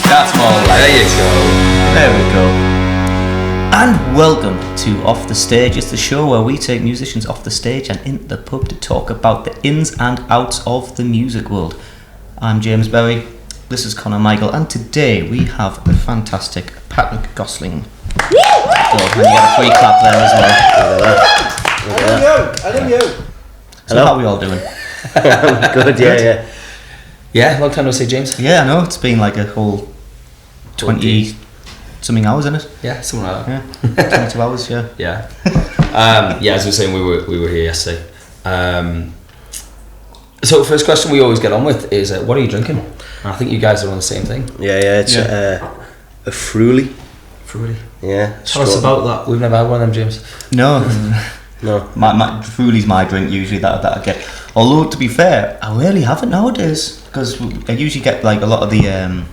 That's more like There you go. There we go. And welcome to Off the Stage. It's the show where we take musicians off the stage and into the pub to talk about the ins and outs of the music world. I'm James Berry, this is Conor Michael, and today we have the fantastic Patrick Gosling. And you got a free clap there as well. I know you. So how are we all doing? Good, yeah. Yeah, long time no see, James. Yeah, I know, it's been like a whole 20-something hours, isn't it? Yeah, something like that. Yeah, 22 hours, yeah. Yeah. Yeah, as we were saying, we were here yesterday. So first question we always get on with is, what are you drinking? And I think you guys are on the same thing. Yeah, it's a Fruity. Fruity. Yeah. Tell us about that. We've never had one of them, James. No. No. Fruity's my drink usually that I get. Although to be fair, I rarely have it nowadays because I usually get like a lot of the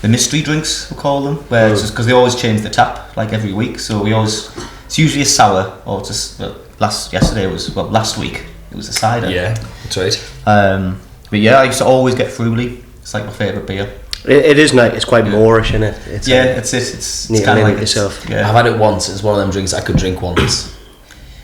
mystery drinks, we call them, where it's just because they always change the tap like every week. So it's usually a sour or just last week it was a cider. Yeah, that's right. But yeah, I used to always get Fruity. It's like my favourite beer. It is nice. It's quite Moorish, isn't it? It's it's kind of like yourself. Yeah. I've had it once. It's one of them drinks I could drink once,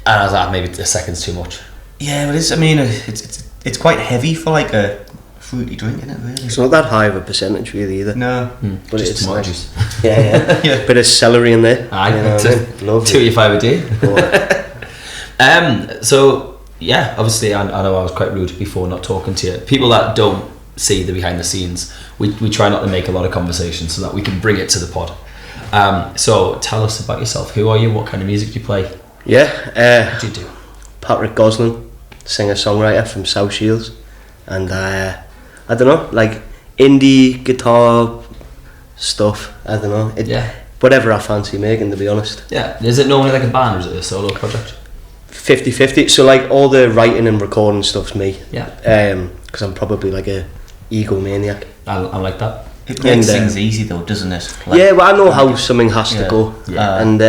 and I was like, maybe a second's too much. Yeah, but it's quite heavy for like a fruity drink, isn't it? Really. It's not that high of a percentage really either. No, but just it's tomato nice. juice. Yeah. Bit of celery in there. Lovely. 2 a day. So yeah, obviously I know I was quite rude before not talking to you. People that don't see the behind the scenes, we try not to make a lot of conversation so that we can bring it to the pod. So tell us about yourself. Who are you? What kind of music do you play? Yeah. What do you do? Patrick Gosling, singer-songwriter from South Shields, and I don't know, like indie guitar stuff. I don't know. Whatever I fancy making, to be honest. Yeah. Is it normally like a band or is it a solo project? 50-50. So like all the writing and recording stuff's me. Yeah. Because I'm probably like a egomaniac. I like that. It makes things easy though, doesn't it? Like, yeah, well I know how something has to go. Yeah. And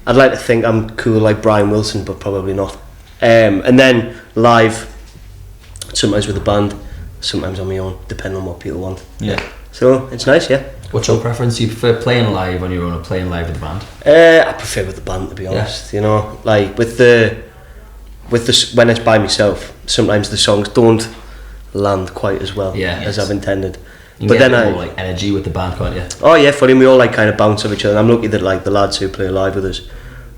I'd like to think I'm cool like Brian Wilson, but probably not. And then live, sometimes with a band, sometimes on my own, depending on what people want. Yeah. So it's nice, yeah. What's your preference? Do you prefer playing live on your own or playing live with the band? I prefer with the band, to be honest. You know, like with the when it's by myself, sometimes the songs don't land quite as well as I've intended. You can get more like energy with the band, can't you? Oh yeah, funny. We all like kind of bounce off each other. And I'm lucky that like the lads who play live with us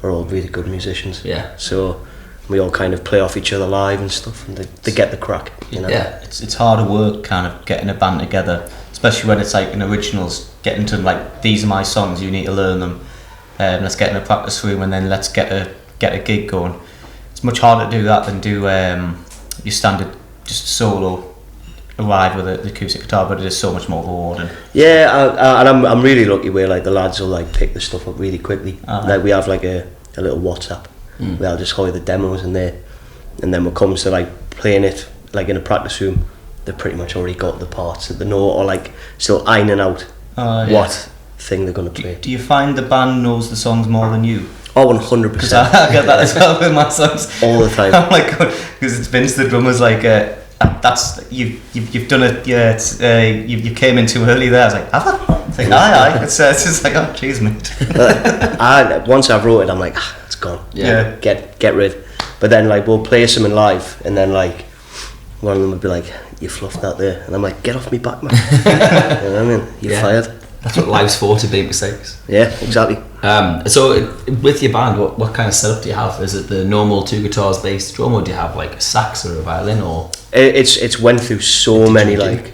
are all really good musicians. Yeah. So we all kind of play off each other live and stuff, and they get the crack. You know. Yeah. It's harder work, kind of getting a band together, especially when it's like an originals. Getting to like, these are my songs, you need to learn them. Let's get in a practice room and then let's get a gig going. It's much harder to do that than do your standard just solo ride with the acoustic guitar, but it is so much more rewarding. Yeah, and I'm really lucky where like the lads will like pick the stuff up really quickly. Like we have like a little WhatsApp where I'll just hold the demos in there, and then when it comes to like playing it like in a practice room, they've pretty much already got the parts that they know, or like still ironing out what thing they're going to play. Do you find the band knows the songs more than you? Oh, 100%. Because I get that as well with my songs all the time. I'm like, because it's Vince the drummer's like, that's you've done it. Yeah, it's you came in too early there. I was like, have I? It's like, aye. It's just like, oh, jeez, mate. Once I've wrote it, I'm like, it's gone. Yeah. Get rid. But then like we'll play something live, and then like one of them would be like, you fluffed that there, and I'm like, get off me back, man. You know what I mean? You're fired. That's what life's for, to make mistakes. Yeah, exactly. So with your band, what kind of setup do you have? Is it the normal 2 guitars, bass, drum, or do you have like a sax or a violin, or? It's went through so many different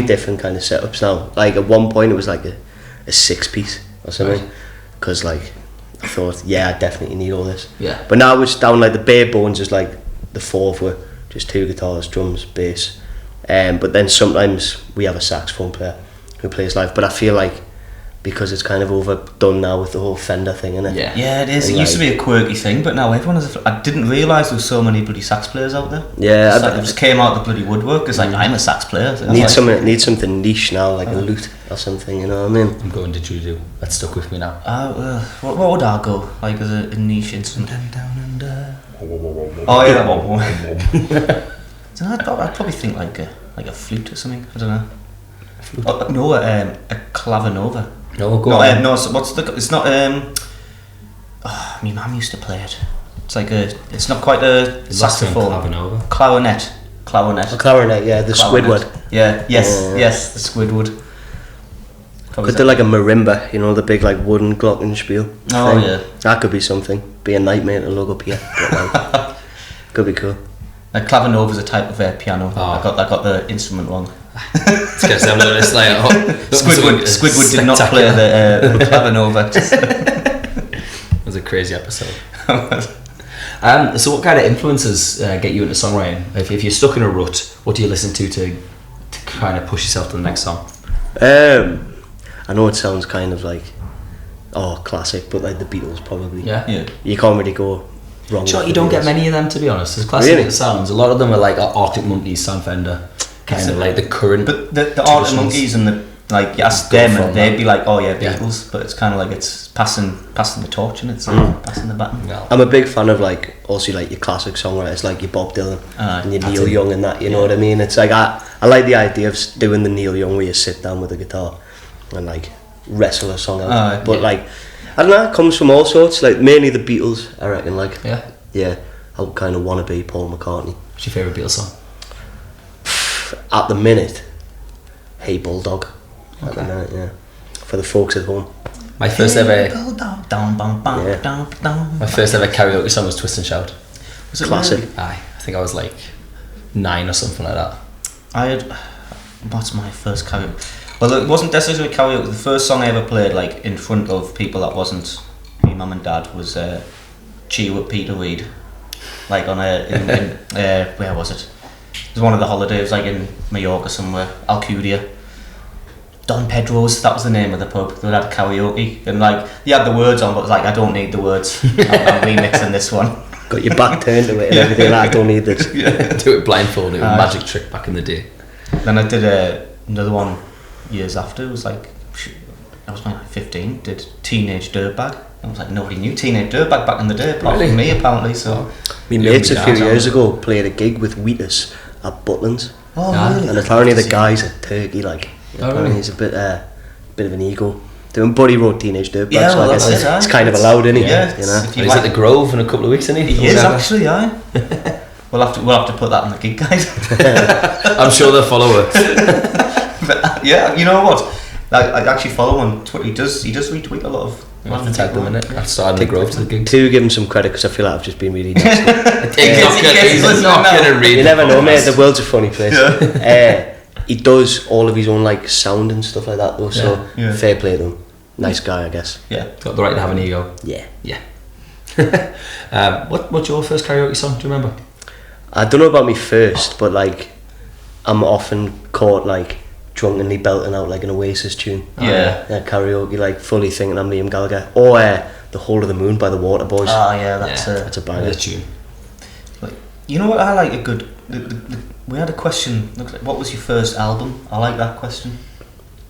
different kind of setups now. Like at one point it was like a 6-piece or something, because like I thought, I definitely need all this. Yeah. But now it's down like the bare bones is like the 4th were just 2 guitars, drums, bass. But then sometimes we have a saxophone player who plays live. But I feel like because it's kind of overdone now with the whole Fender thing, isn't it? Yeah, it is. And it used to be a quirky thing, but now everyone has. I didn't realise there were so many bloody sax players out there. Yeah, it just came out of the bloody woodwork. It's like, I'm a sax player. So need something niche now, like a lute or something. You know what I mean? I'm going to judo. That's stuck with me now. What would I go like as a niche instrument? Down under. Oh yeah, that one. So I'd probably think like a like a flute or something. I don't know. A flute? Oh, no, a clavinova. No, go on. No, so what's the? It's not. My mum used to play it. It's like a. It's not quite a saxophone. Clarinet. A clarinet, yeah, the Squidward. Yeah. Yes, the Squidward. Could do like a marimba, you know, the big like wooden glockenspiel. Oh thing. yeah. That could be something. Be a nightmare to look up here. But, like, could be cool. Like clavinova is a type of piano. Oh. I got the instrument wrong. It's gonna sound like this, like Squidward did not play the clavinova. It was a crazy episode. So what kind of influences get you into songwriting? If you're stuck in a rut, what do you listen to kind of push yourself to the next song? I know it sounds kind of like classic, but like the Beatles probably. Yeah. You can't really go wrong. Sure, with you the don't Beatles. get many of them, to be honest. As classic Really? as it sounds, a lot of them are like Arctic Monkeys, Sam Fender, kind of like the current. But the Arctic Monkeys and the like, you ask them and they'd be like, oh yeah, Beatles. But it's kind of like it's passing the torch and it's passing the baton. Well, I'm a big fan of like also like your classic songwriters like your Bob Dylan and your Neil Young and that. You know what I mean? It's like I like the idea of doing the Neil Young where you sit down with a guitar and like wrestle a song out. But like I don't know, it comes from all sorts. Like mainly the Beatles, I reckon. Like yeah, I kind of want to be Paul McCartney. what's your favourite Beatles song? At the minute, Hey Bulldog. At the minute, yeah. For the folks at home. My first ever karaoke song was Twist and Shout. Was it Classic. really? Aye, I think I was like 9 or something like that. What's my first karaoke? Well, it wasn't necessarily karaoke. The first song I ever played, like in front of people that wasn't me, mum and dad, was "Cheer with Peter Reid." Like on where was it? It was one of the holidays, like in Mallorca somewhere, Alcudia. Don Pedro's, that was the name of the pub. They had karaoke, and like they had the words on, but it was like, I don't need the words. I'm remixing this one. Got your back turned to it and everything. Like, I don't need this. Do it blindfolded. It was a magic trick back in the day. Then I did another one years after. It was like I was like 15. Did Teenage Dirtbag. I was like, nobody knew Teenage Dirtbag back in the day, apart from me apparently. So my mates a few years ago played a gig with Wheatus at Butlins. Oh really? And apparently the guy's a turkey, like. Apparently he's a bit of an ego. Doing Buddy Road Teenage Dirtbag, Yeah, so well, I guess that's it, it's kind of allowed, isn't he? Yeah, You know? if you He's at the Grove in a couple of weeks, isn't he? He is actually, aye. We'll have to put that on the gig guide. I'm sure they'll follow it. But, yeah, you know what? I actually follow him on Twitter. He does retweet a lot of. I'll have to tag them in it. I started in the Grove to the gig. To give him some credit, because I feel like I've just been really nasty. He's not gonna read. You never know, mate. The world's a funny place. He does all of his own like sound and stuff like that, though. So fair play to him. Nice guy, I guess. Yeah, got the right to have an ego. Yeah. What's your first karaoke song? Do you remember? I don't know about me first, but like I'm often caught like drunkenly belting out like an Oasis tune. Karaoke, like fully thinking I'm Liam Gallagher, or The Whole of the Moon by the Waterboys. Oh yeah, that's a banger. Tune. Like, you know what? I like a good. We had a question. What was your first album? I like that question.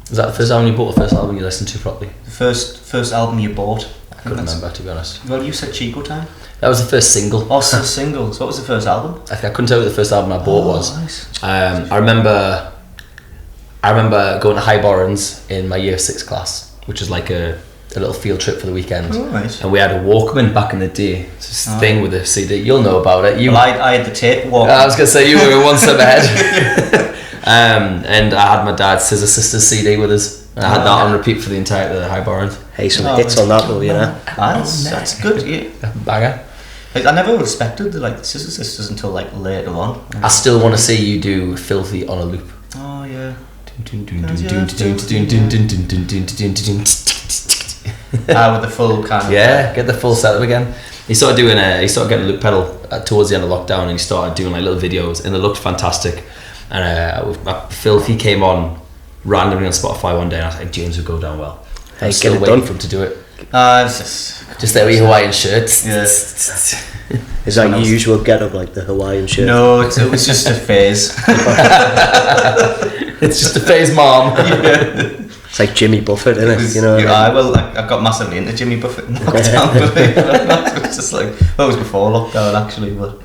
Was that the first album you bought? The first album you listened to properly? The first album you bought? I couldn't remember, to be honest. Well, you said Chico Time. That was the first single. Oh, so singles. What was the first album? I couldn't tell you what the first album I bought was. Nice. I remember going to Highborrans in my year 6 class, which was like a little field trip for the weekend. Oh, nice. And we had a Walkman back in the day. It's this thing with a CD. You'll know about it. Well, I had the tape Walkman. I was going to say, you were one step ahead. And I had my dad's Scissor Sisters CD with us. And I had that on repeat for the entire Highborans. Hey, some hits on that though, you know. That's good. Yeah. Banger. Like, I never respected the Scissor Sisters until like later on. I still want to see you do Filthy on a loop. Oh yeah. With the full kind of get the full setup again. He started getting a loop pedal towards the end of lockdown, and he started doing like little videos, and it looked fantastic. And Filthy came on randomly on Spotify one day, and I was like, James would go down well. Hey, I'm still get it waiting done. for him to do it. Just there with your Hawaiian shirts. Yeah. Is that your usual get up, like the Hawaiian shirt? No, it was just a phase. It's just a phase, mom. It's like Jimmy Buffett, isn't it? You know. I got massively into Jimmy Buffett in lockdown. Believe it or not. It was just like, well, it was before lockdown actually, but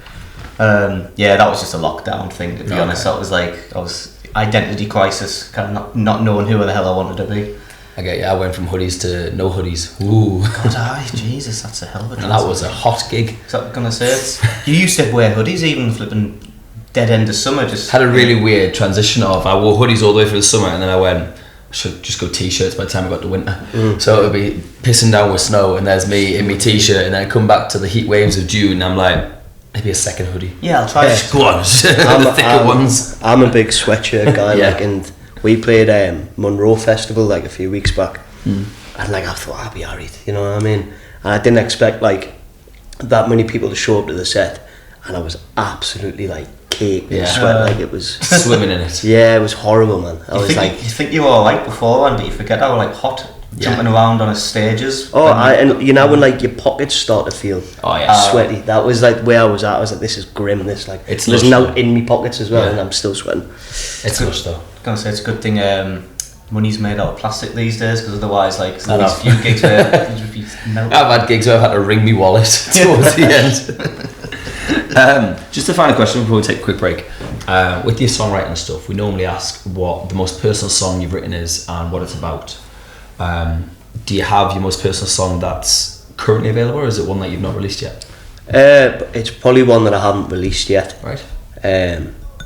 Yeah, that was just a lockdown thing, to be honest. That was I was identity crisis, kind of not knowing who the hell I wanted to be. Okay, yeah, I went from hoodies to no hoodies. Ooh. God, Jesus, that's a hell of a And that was a hot gig. So I'm gonna say you used to wear hoodies even flipping dead end of summer. Just had a really weird transition of I wore hoodies all the way through the summer, and then I went, I should just go t-shirts by the time I got to winter. So it would be pissing down with snow, and there's me in my t-shirt, and then I come back to the heat waves of June, and I'm like, maybe a second hoodie. Yeah, I'll try. Go on, the thicker ones. I'm a big sweatshirt guy, and we played Monroe Festival a few weeks back, and I thought I'd be alright, you know what I mean? And I didn't expect that many people to show up to the set, and I was absolutely caked in sweat, it was swimming in it. Yeah, it was horrible, man. You think you were alright beforehand, but you forget how hot jumping around on a stages. And you know when your pockets start to feel sweaty. That was where I was at. I was like, this is grim. This it's there's now in me pockets as well, and I'm still sweating. It's lush though. I was gonna say it's a good thing money's made out of plastic these days, because otherwise these few gigs where you'd be melting. I've had gigs where I've had to ring me wallet towards the end. Just a final question before we take a quick break. With your songwriting and stuff, we normally ask what the most personal song you've written is and what it's about. Do you have your most personal song that's currently available, or is it one that you've not released yet? It's probably one that I haven't released yet. Right.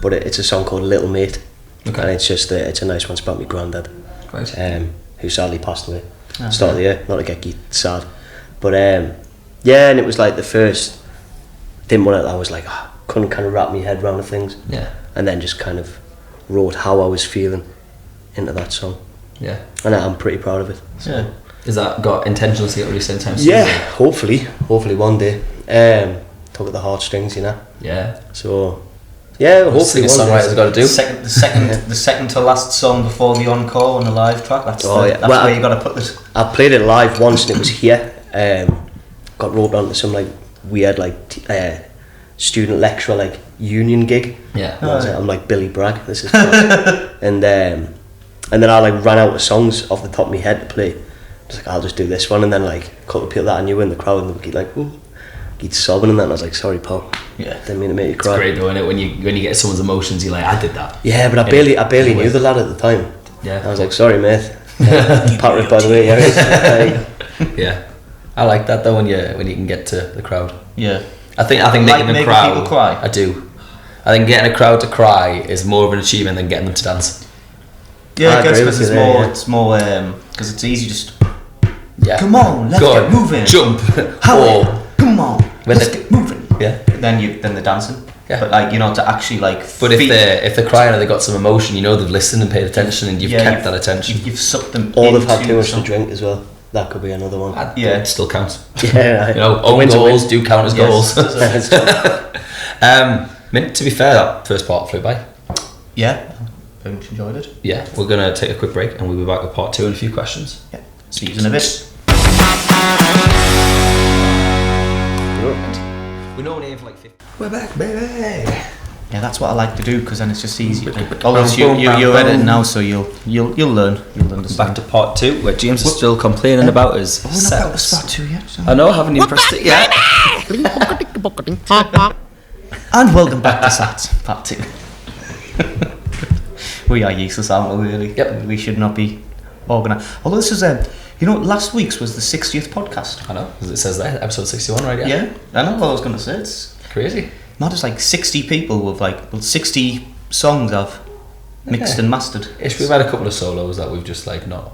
But it's a song called Little Mate. Okay. And it's a nice one. It's about my granddad. Right. Who sadly passed away start of the year. Not to get sad, but and it was the first. Didn't want it. I was couldn't kind of wrap my head around the things. Yeah. And then just kind of wrote how I was feeling into that song. Yeah. And I'm pretty proud of it. So. Yeah. Is that got intentions to get released anytime soon? Yeah, hopefully one day. Tug at the heartstrings, you know. Yeah. So, yeah, hopefully one day. Songwriter's got to do. The second to last song before the encore on the live track. That's where you got to put this. I played it live once, and it was here. Got roped onto some weird student lecturer union gig. Yeah. I'm Billy Bragg. This is and then I ran out of songs off the top of my head to play. I was I'll just do this one, and then a couple of people that I knew in the crowd, and they'd he'd sobbing, and then I was sorry, pal. Yeah. Didn't mean to make you cry. It's great though, isn't it? When you get someone's emotions, you're I did that. Yeah, but I barely knew the lad at the time. Yeah. I was sorry, mate. Patrick, by the way. Yeah. I like that though when you can get to the crowd. Yeah. I think making a crowd. People cry. I do. I think getting a crowd to cry is more of an achievement than getting them to dance. Yeah, I guess because it's more because it's easy just. Yeah. Come on, let's get moving. Jump. Come on, let's get moving. Yeah. Then they're dancing. Yeah. But to actually But if they're crying and they got some emotion, they've listened and paid attention, and you've kept that attention. You've sucked them. Or they've had too much to drink as well. That could be another one. It still counts. Yeah. Own goals do count as goals. To be fair, that first part flew by. Yeah. Very much enjoyed it. Yeah. We're gonna take a quick break, and we'll be back with part 2 and a few questions. Yeah. See you in a bit. We normally aim for 50. We're back, baby. Yeah, that's what I like to do, because then it's just easy. Although you're editing now, so you'll learn. You'll understand. Back to part 2, where James is still complaining about his setups. Part 2 yet. So. I know, haven't you pressed it yet? And welcome back to Sats, part 2. We are useless, aren't we, really? Yep. We should not be organised. Although this is last week's was the 60th podcast. I know, as it says there, episode 61, right? Yeah, I know what I was going to say. It's crazy. Not just 60 people with 60 songs I've mixed and mastered. We've had a couple of solos that we've just not.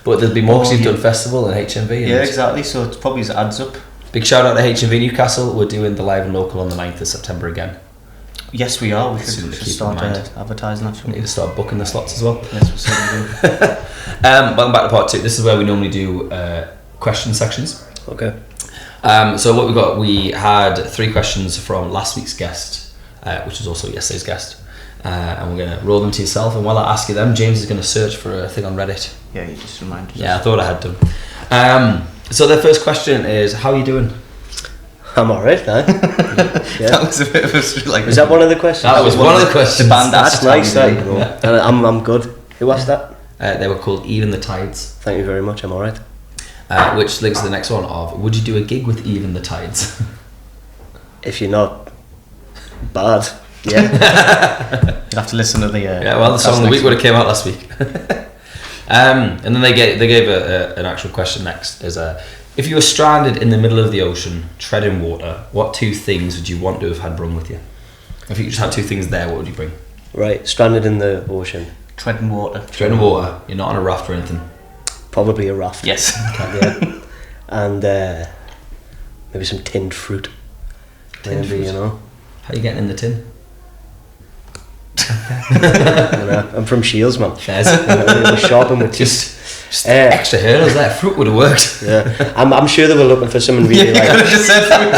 But there'll be more because you've done festival and HMV. Yeah, exactly. So it's probably adds up. Big shout out to HMV Newcastle. We're doing the live and local on the 9th of September again. Yes, we are. We should start advertising that. We need to start booking the slots as well. Yes, we certainly do. Welcome back to part 2. This is where we normally do question sections. Okay. So what we had 3 questions from last week's guest, which was also yesterday's guest, and we're going to roll them to yourself. And while I ask you them, James is going to search for a thing on Reddit. Yeah, you just reminded us. Yeah, I thought I had done. So the first question is, how are you doing? I'm alright, huh? Yeah. That was a bit of a Was that one of the questions? That was one of the questions. That's nice, that. I'm good. Who asked that? They were called Even the Tides. Thank you very much, I'm alright. Which links to the next one of, would you do a gig with Even the Tides? If you're not Bad. Yeah. You'd have to listen to the. The song of the week would have came out last week. And then they gave an actual question next. Is if you were stranded in the middle of the ocean, treading water, what 2 things would you want to have had brung with you? If you just had 2 things there, what would you bring? Right, stranded in the ocean. Treading water. Treading water. You're not on a raft or anything. Probably a raft. Yes. Yeah. And maybe some tinned fruit. Tinned fruit. You know. How are you getting in the tin? I'm from Shields, man. We're shopping with just extra hurdles there. Fruit would have worked. Yeah, I'm sure they were looking for someone really like. You could have just said fruit.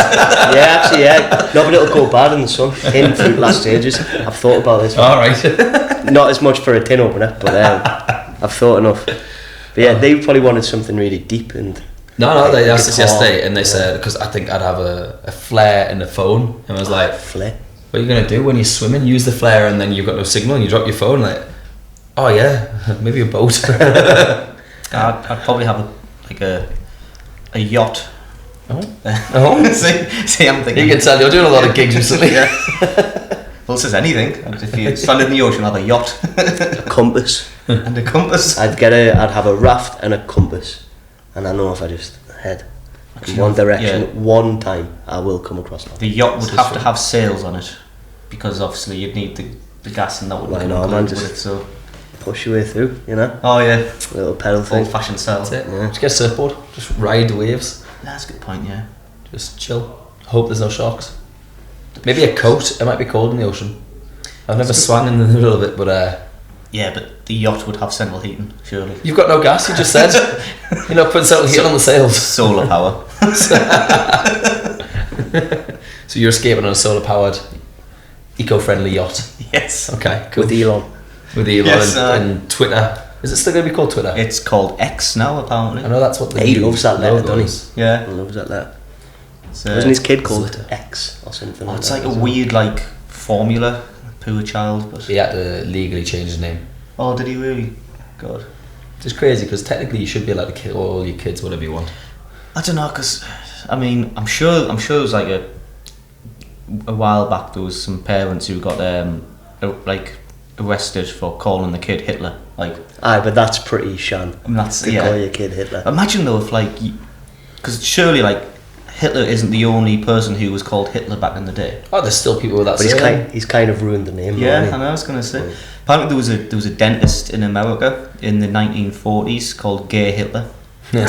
Yeah, actually, yeah. No, but it'll go bad in the sun. Tin fruit last stages. I've thought about this. All right. Not as much for a tin opener, but I've thought enough. But yeah, they probably wanted something really deep and. No, they asked us yesterday, and they said because I think I'd have a flare and a phone, and I was like, flare. What are you gonna do when you're swimming? Use the flare, and then you've got no signal, and you drop your phone. Like, oh yeah, maybe a boat. I'd probably have a yacht. Oh. See, I'm thinking. You can tell you're doing a lot of gigs recently. Yeah. Well, this is anything. If you stranded in the ocean, I'd have a yacht. A compass. And a compass. I'd have a raft and a compass, and I know if I just head in one direction, one time, I will come across that. The yacht would have to have sails on it, because obviously you'd need the gas, and that would with it. So push your way through, you know. Oh yeah, a little pedal thing. Old-fashioned style. That's it. Yeah. Just get a surfboard, just ride the waves. That's a good point. Yeah. Just chill. Hope there's no sharks. Maybe a coat. It might be cold in the ocean. I've never swam in the middle of it, but yeah, but the yacht would have central heating, surely. You've got no gas. You just said you're not putting central heating on the sails. Solar power. So you're escaping on a solar powered, eco-friendly yacht. Yes. Okay. Cool. With Elon. Yes, and Twitter. Is it still going to be called Twitter? It's called X now, apparently. I know that's what the he loves that letter, doesn't he? Yeah. He loves that letter. Wasn't his kid called X or something? It's like a weird formula. Poor child, but he had to legally change his name. Oh, did he really? God. It's crazy because technically you should be allowed to kill all your kids whatever you want. I don't know, because I mean, I'm sure it was like a while back there was some parents who got arrested for calling the kid Hitler. Aye, but that's pretty shan. I mean, that's to call your kid Hitler. Imagine though if because surely Hitler isn't the only person who was called Hitler back in the day. Oh, there's still people with that. But he's kind of ruined the name. Yeah, I know. I was going to say. Yeah. Apparently, there was a dentist in America in the 1940s called Gay Hitler. Yeah.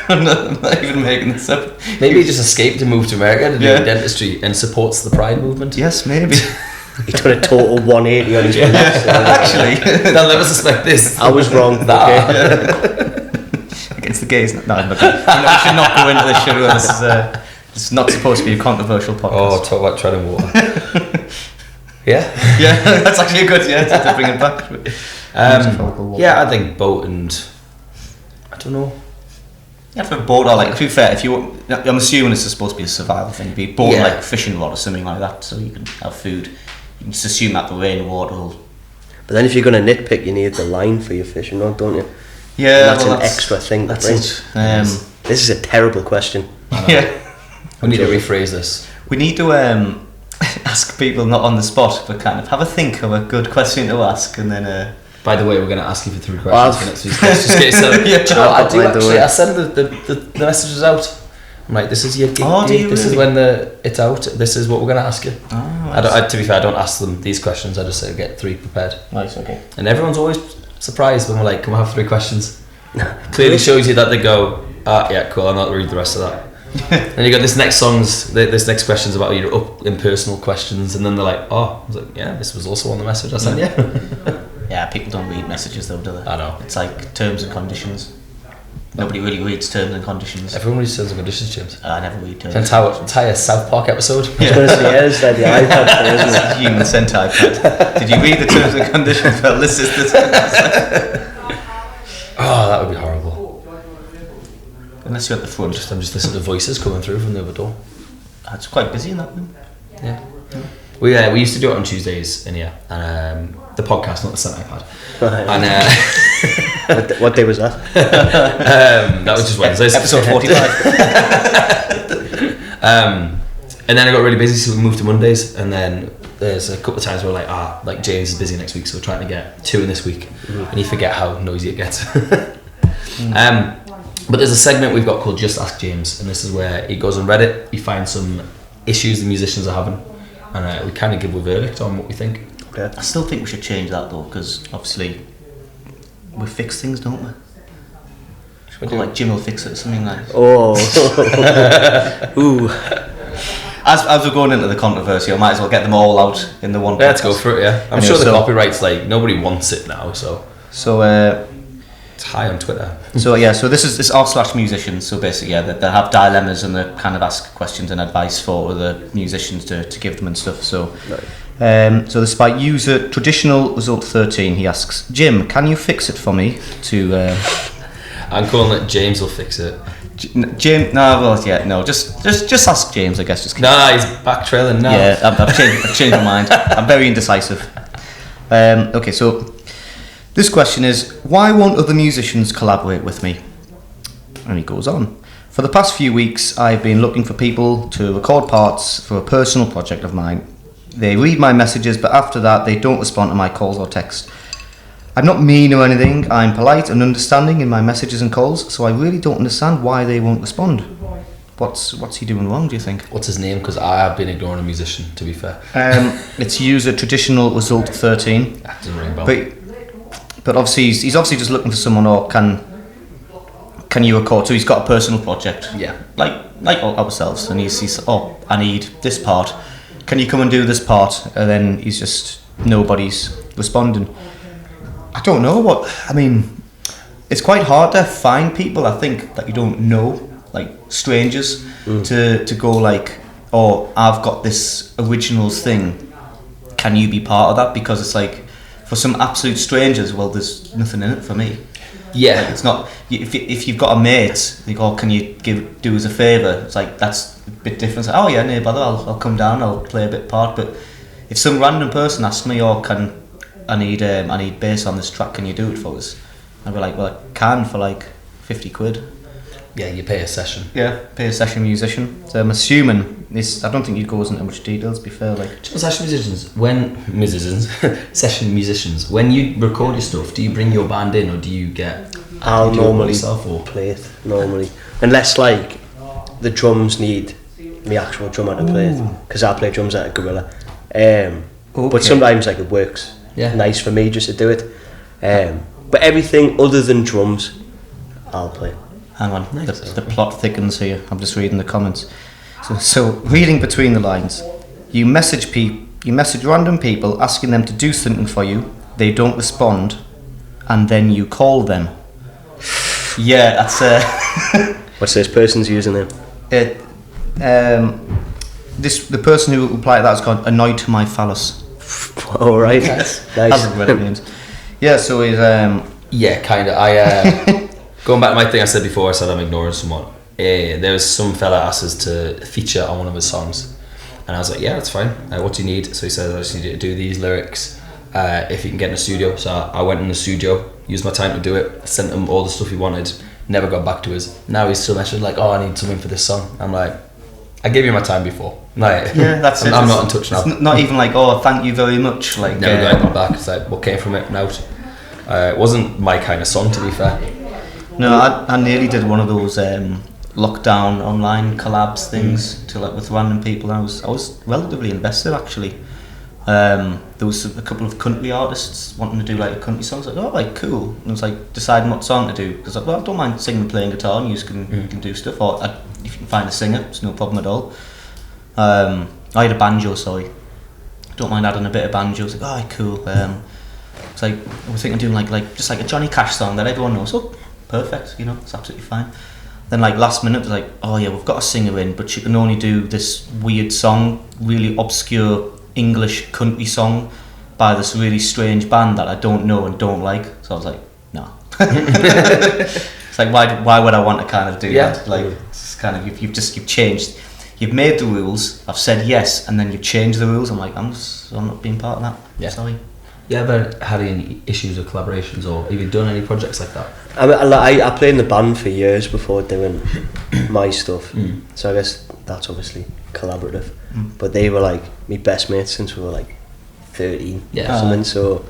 I'm not even making this up. Maybe he just escaped and moved to America to do dentistry and supports the Pride movement. Yes, maybe. He done a total 180 on his beliefs. Actually, they'll never suspect this. I was wrong. Okay. Against the gays. No, I'm not we should not go into this show. This is not supposed to be a controversial podcast. Oh, talk about treading water. Yeah, that's actually a good to bring it back. Yeah, I think boat and I don't know. Yeah, for a boat or to be fair, I'm assuming this is supposed to be a survival thing. Be a boat like fishing rod or something like that, so you can have food. You can just assume that the rain and water will. But then if you're going to nitpick, you need the line for your fishing rod, don't you? Yeah, and that's an extra thing. That's it. This is a terrible question. Yeah, we need to rephrase this. We need to ask people not on the spot, but kind of have a think of a good question to ask, and then. By the way, we're going to ask you for 3 questions for next week's guest. Just get yourself. I send the messages out. I'm like, this is your gig. This is when it's out. This is what we're going to ask you. Oh, to be fair, I don't ask them these questions. I just say get 3 prepared. Nice, okay. And everyone's always surprised when we're like, can we have 3 questions? Clearly shows you that they go, yeah, cool, I'll not read the rest of that. And you got this next question's about your up impersonal questions, and then they're like, oh, I was like, yeah, this was also on the message I sent you. Yeah, people don't read messages though, do they? I know. It's like terms and conditions. Nobody really reads terms and conditions. Everyone reads terms and conditions, James. I never read terms. Entire South Park episode. Yeah. It's like the iPad thing, isn't it? Human sent iPad. Did you read the terms and conditions? Well, this is Oh, that would be horrible. Unless you're at the front. I'm just listening to voices coming through from the other door. It's quite busy in that room. Yeah. We used to do it on Tuesdays in here, and the podcast, not the sent iPad. And what day was that? That was just Wednesdays. Episode 45. And then I got really busy, so we moved to Mondays. And then there's a couple of times where like James is busy next week, so we're trying to get 2 in this week. And you forget how noisy it gets. But there's a segment we've got called Just Ask James, and this is where he goes on Reddit, he finds some issues the musicians are having, and we kind of give a verdict on what we think. Okay. I still think we should change that though, because obviously we fix things, don't we? Or like Jim will fix it or something like. Oh. Ooh. As we're going into the controversy, I might as well get them all out in the one podcast. Let's go for it, yeah. I'm sure the copyright's like, nobody wants it now, so. It's high on Twitter. So this is r/musicians. So basically, they have dilemmas and they kind of ask questions and advice for other musicians to give them and stuff. So, so this is by user traditional result 13. He asks, Jim, can you fix it for me? I'm calling it James will fix it. Jim, just ask James, I guess. He's back trailing now. Yeah, I've changed my mind. I'm very indecisive. Okay, so. This question is, why won't other musicians collaborate with me? And he goes on. For the past few weeks, I've been looking for people to record parts for a personal project of mine. They read my messages, but after that, they don't respond to my calls or texts. I'm not mean or anything. I'm polite and understanding in my messages and calls, so I really don't understand why they won't respond. What's he doing wrong, do you think? What's his name? Because I have been ignoring a musician, to be fair. It's user traditional result 13. That doesn't ring a bell. But obviously he's obviously just looking for someone, or can you record? So he's got a personal project, like ourselves, and he's I need this part. Can you come and do this part? And then he's just nobody's responding. I don't know it's quite hard to find people, I think, that you don't know, like strangers, to go like, oh, I've got this originals thing. Can you be part of that? Because it's like, for some absolute strangers, well, there's nothing in it for me. Yeah, like, it's not. If you've got a mate, they go, can you do us a favour? It's like, that's a bit different. It's like, oh yeah, no bother, I'll come down, I'll play a bit part. But if some random person asks me, I need bass on this track, can you do it for us? I'd be like, well, I can for like 50 quid. Yeah, you pay a session. Yeah, pay a session musician. So I'm assuming this. I don't think he goes into much details. To be fair, like session musicians. When you record your stuff, do you bring your band in, or do you get? I'll normally play it normally, unless like the drums need the actual drummer to play it, because I play drums at a Gorilla. But sometimes like it works. Yeah. Nice for me just to do it. But everything other than drums, I'll play. Hang on, nice. The plot thickens here. I'm just reading the comments. So reading between the lines, you message random people asking them to do something for you. They don't respond, and then you call them. Yeah, that's. What's this person's username? The person who replied to that is called Annoyed to My Phallus. All right, nice. Nice. Names. Yeah, so he's. Yeah, kind of. Going back to my thing I said before, I said I'm ignoring someone. There was some fella asked us to feature on one of his songs, and I was like, yeah, that's fine. What do you need? So he said, I just need you to do these lyrics. If you can get in the studio. So I went in the studio, used my time to do it, sent him all the stuff he wanted, never got back to us. Now he's still messaging like, oh, I need something for this song. I'm like, I gave you my time before. Like, yeah, that's it. I'm not in touch now. It's not even like, oh, thank you very much. Like, never got anything back. It's like, what came from it and out. It wasn't my kind of song, to be fair. No, I nearly did one of those lockdown online collabs things to like with random people. And I was relatively invested actually. There was a couple of country artists wanting to do like a country song. I was like, oh, like cool. And I was like deciding what song to do, because I don't mind singing and playing guitar, and you can do stuff. Or if you can find a singer, it's no problem at all. I had a banjo, sorry. Don't mind adding a bit of banjo. I was like, oh, cool. It's like I was thinking of doing like just like a Johnny Cash song that everyone knows. Oh, perfect, you know, it's absolutely fine. Then like last minute, it was like, oh yeah, we've got a singer in, but she can only do this weird song, really obscure English country song by this really strange band that I don't know and don't like. So I was like, no. It's like, why would I want to kind of do that? Like, it's kind of you've changed, you've made the rules. I've said yes, and then you've changed the rules. I'm like, I'm not being part of that. Yeah. Sorry. You ever had any issues or collaborations, or have you done any projects like that? I played in the band for years before doing my stuff, so I guess that's obviously collaborative. But they were like my best mates since we were like 13 or something. So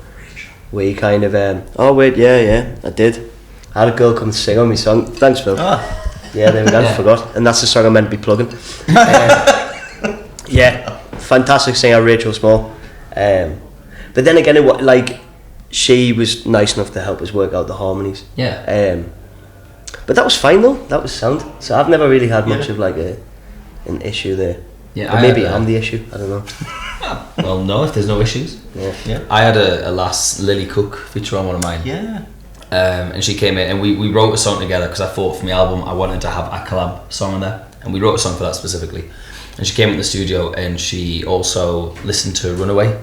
we kind of oh wait, yeah, I did. I had a girl come and sing on my song. Thanks, Phil. Yeah, there we go. I forgot, and that's the song I meant to be plugging. Yeah, fantastic singer, Rachel Small. But then again, she was nice enough to help us work out the harmonies. Yeah. But that was fine though. That was sound. So I've never really had much of like an issue there. Yeah. But maybe I'm the issue. I don't know. Well, no, if there's no issues. Yeah. I had a lass, Lily Cook, feature on one of mine. Yeah. And she came in and we wrote a song together because I thought for my album I wanted to have a collab song on there, and we wrote a song for that specifically. And she came in the studio and she also listened to Runaway.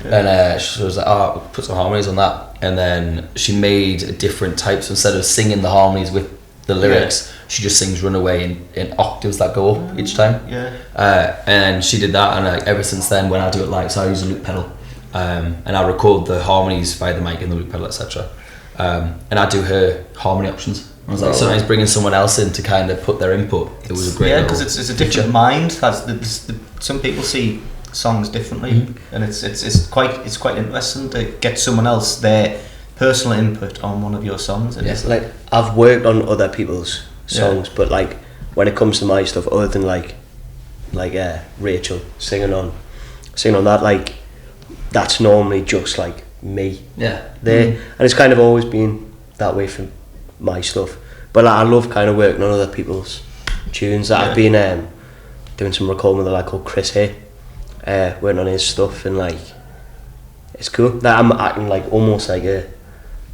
And she was like, oh, put some harmonies on that. And then she made different types. Instead of singing the harmonies with the lyrics, she just sings Runaway in octaves that go up each time. And she did that, and ever since then, when I do it live, so I use a loop pedal, and I record the harmonies via the mic and the loop pedal, etc. And I do her harmony options. I was like, sometimes bringing someone else in to kind of put their input. It was a great because it's a different mind. Some people see songs differently, and it's quite interesting to get someone else their personal input on one of your songs. It's like I've worked on other people's songs, but like when it comes to my stuff, other than like Rachel singing on that, like that's normally just like me there, and it's kind of always been that way for my stuff. But like, I love kind of working on other people's tunes. I've been doing some recording with a lad called Chris Hay, working on his stuff, and like it's cool that I'm acting like almost like